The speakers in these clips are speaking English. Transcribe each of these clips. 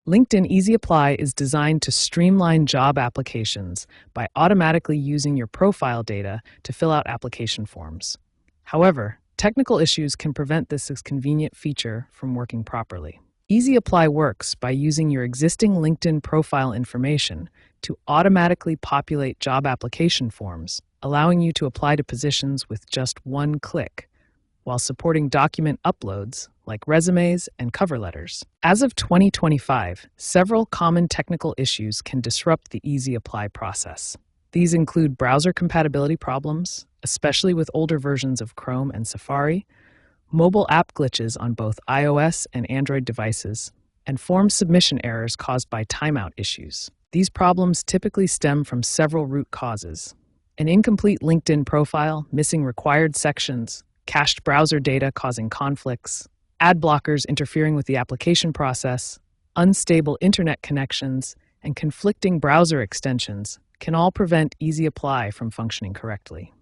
LinkedIn Easy Apply is designed to streamline job applications by automatically using your profile data to fill out application forms. However, technical issues can prevent this convenient feature from working properly. Easy Apply works by using your existing LinkedIn profile information to automatically populate job application forms, allowing you to apply to positions with just one click, while supporting document uploads like resumes and cover letters. As of 2025, several common technical issues can disrupt the Easy Apply process. These include browser compatibility problems, especially with older versions of Chrome and Safari, mobile app glitches on both iOS and Android devices, and form submission errors caused by timeout issues. These problems typically stem from several root causes: an incomplete LinkedIn profile, missing required sections, cached browser data causing conflicts, ad blockers interfering with the application process, unstable internet connections, and conflicting browser extensions can all prevent Easy Apply from functioning correctly.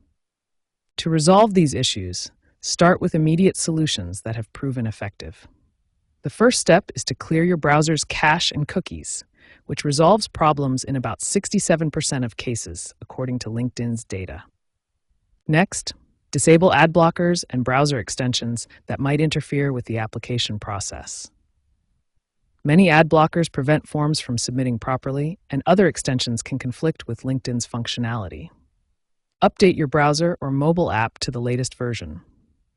To resolve these issues, start with immediate solutions that have proven effective. The first step is to clear your browser's cache and cookies, which resolves problems in about 67% of cases, according to LinkedIn's data. Next, disable ad blockers and browser extensions that might interfere with the application process. Many ad blockers prevent forms from submitting properly, and other extensions can conflict with LinkedIn's functionality. Update your browser or mobile app to the latest version.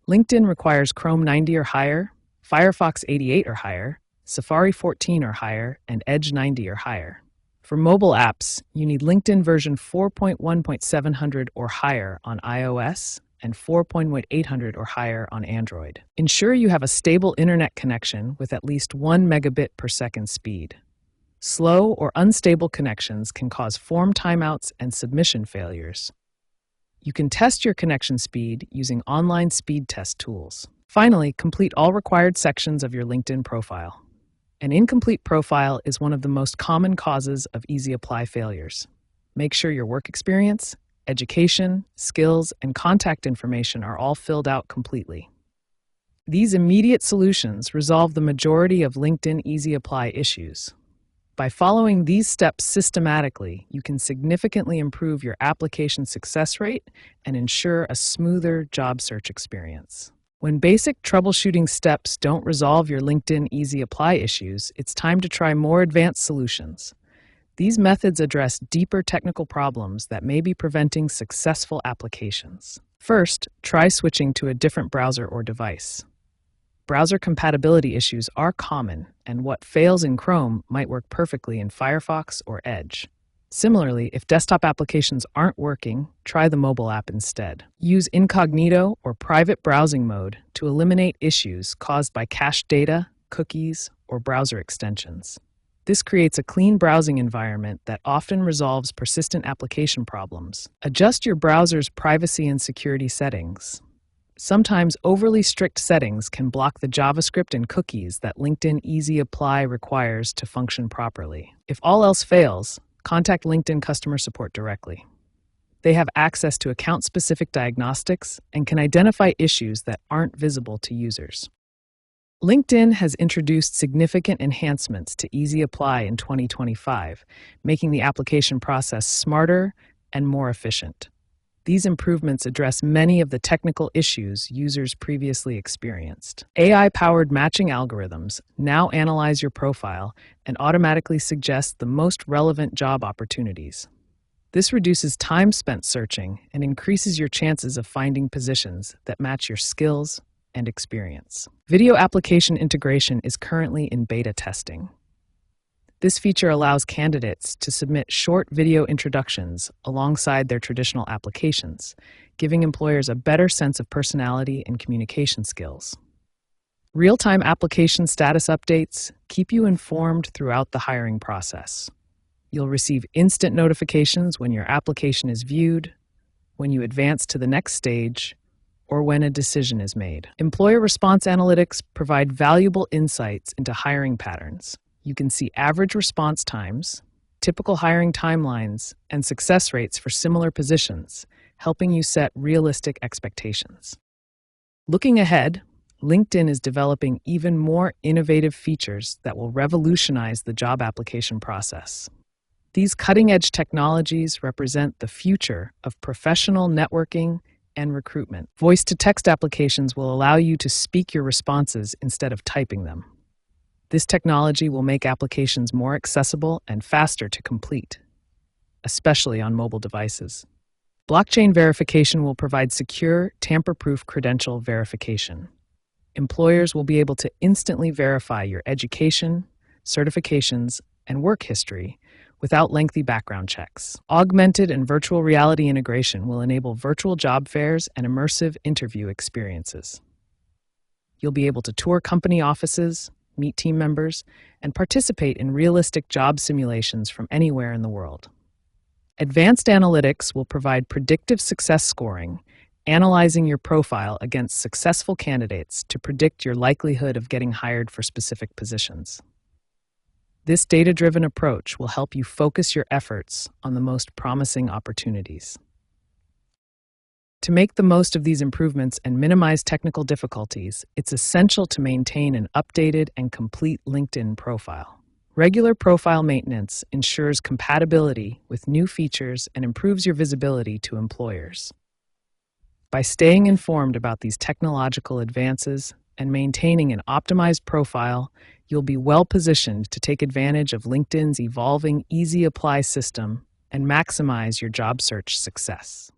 LinkedIn requires Chrome 90 or higher, Firefox 88 or higher, Safari 14 or higher, and Edge 90 or higher. For mobile apps, you need LinkedIn version 4.1.700 or higher on iOS and 4.800 or higher on Android. Ensure you have a stable internet connection with at least 1 megabit per second speed. Slow or unstable connections can cause form timeouts and submission failures. You can test your connection speed using online speed test tools. Finally, complete all required sections of your LinkedIn profile. An incomplete profile is one of the most common causes of Easy Apply failures. Make sure your work experience, education, skills, and contact information are all filled out completely. These immediate solutions resolve the majority of LinkedIn Easy Apply issues. By following these steps systematically, you can significantly improve your application success rate and ensure a smoother job search experience. When basic troubleshooting steps don't resolve your LinkedIn Easy Apply issues, it's time to try more advanced solutions. These methods address deeper technical problems that may be preventing successful applications. First, try switching to a different browser or device. Browser compatibility issues are common, and what fails in Chrome might work perfectly in Firefox or Edge. Similarly, if desktop applications aren't working, try the mobile app instead. Use incognito or private browsing mode to eliminate issues caused by cached data, cookies, or browser extensions. This creates a clean browsing environment that often resolves persistent application problems. Adjust your browser's privacy and security settings. Sometimes overly strict settings can block the JavaScript and cookies that LinkedIn Easy Apply requires to function properly. If all else fails, contact LinkedIn customer support directly. They have access to account-specific diagnostics and can identify issues that aren't visible to users. LinkedIn has introduced significant enhancements to Easy Apply in 2025, making the application process smarter and more efficient. These improvements address many of the technical issues users previously experienced. AI-powered matching algorithms now analyze your profile and automatically suggest the most relevant job opportunities. This reduces time spent searching and increases your chances of finding positions that match your skills and experience. Video application integration is currently in beta testing. This feature allows candidates to submit short video introductions alongside their traditional applications, giving employers a better sense of personality and communication skills. Real-time application status updates keep you informed throughout the hiring process. You'll receive instant notifications when your application is viewed, when you advance to the next stage, or when a decision is made. Employer response analytics provide valuable insights into hiring patterns. You can see average response times, typical hiring timelines, and success rates for similar positions, helping you set realistic expectations. Looking ahead, LinkedIn is developing even more innovative features that will revolutionize the job application process. These cutting-edge technologies represent the future of professional networking and recruitment. Voice-to-text applications will allow you to speak your responses instead of typing them. This technology will make applications more accessible and faster to complete, especially on mobile devices. Blockchain verification will provide secure, tamper-proof credential verification. Employers will be able to instantly verify your education, certifications, and work history without lengthy background checks. Augmented and virtual reality integration will enable virtual job fairs and immersive interview experiences. You'll be able to tour company offices, meet team members, and participate in realistic job simulations from anywhere in the world. Advanced analytics will provide predictive success scoring, analyzing your profile against successful candidates to predict your likelihood of getting hired for specific positions. This data-driven approach will help you focus your efforts on the most promising opportunities. To make the most of these improvements and minimize technical difficulties, it's essential to maintain an updated and complete LinkedIn profile. Regular profile maintenance ensures compatibility with new features and improves your visibility to employers. By staying informed about these technological advances and maintaining an optimized profile, you'll be well positioned to take advantage of LinkedIn's evolving Easy Apply system and maximize your job search success.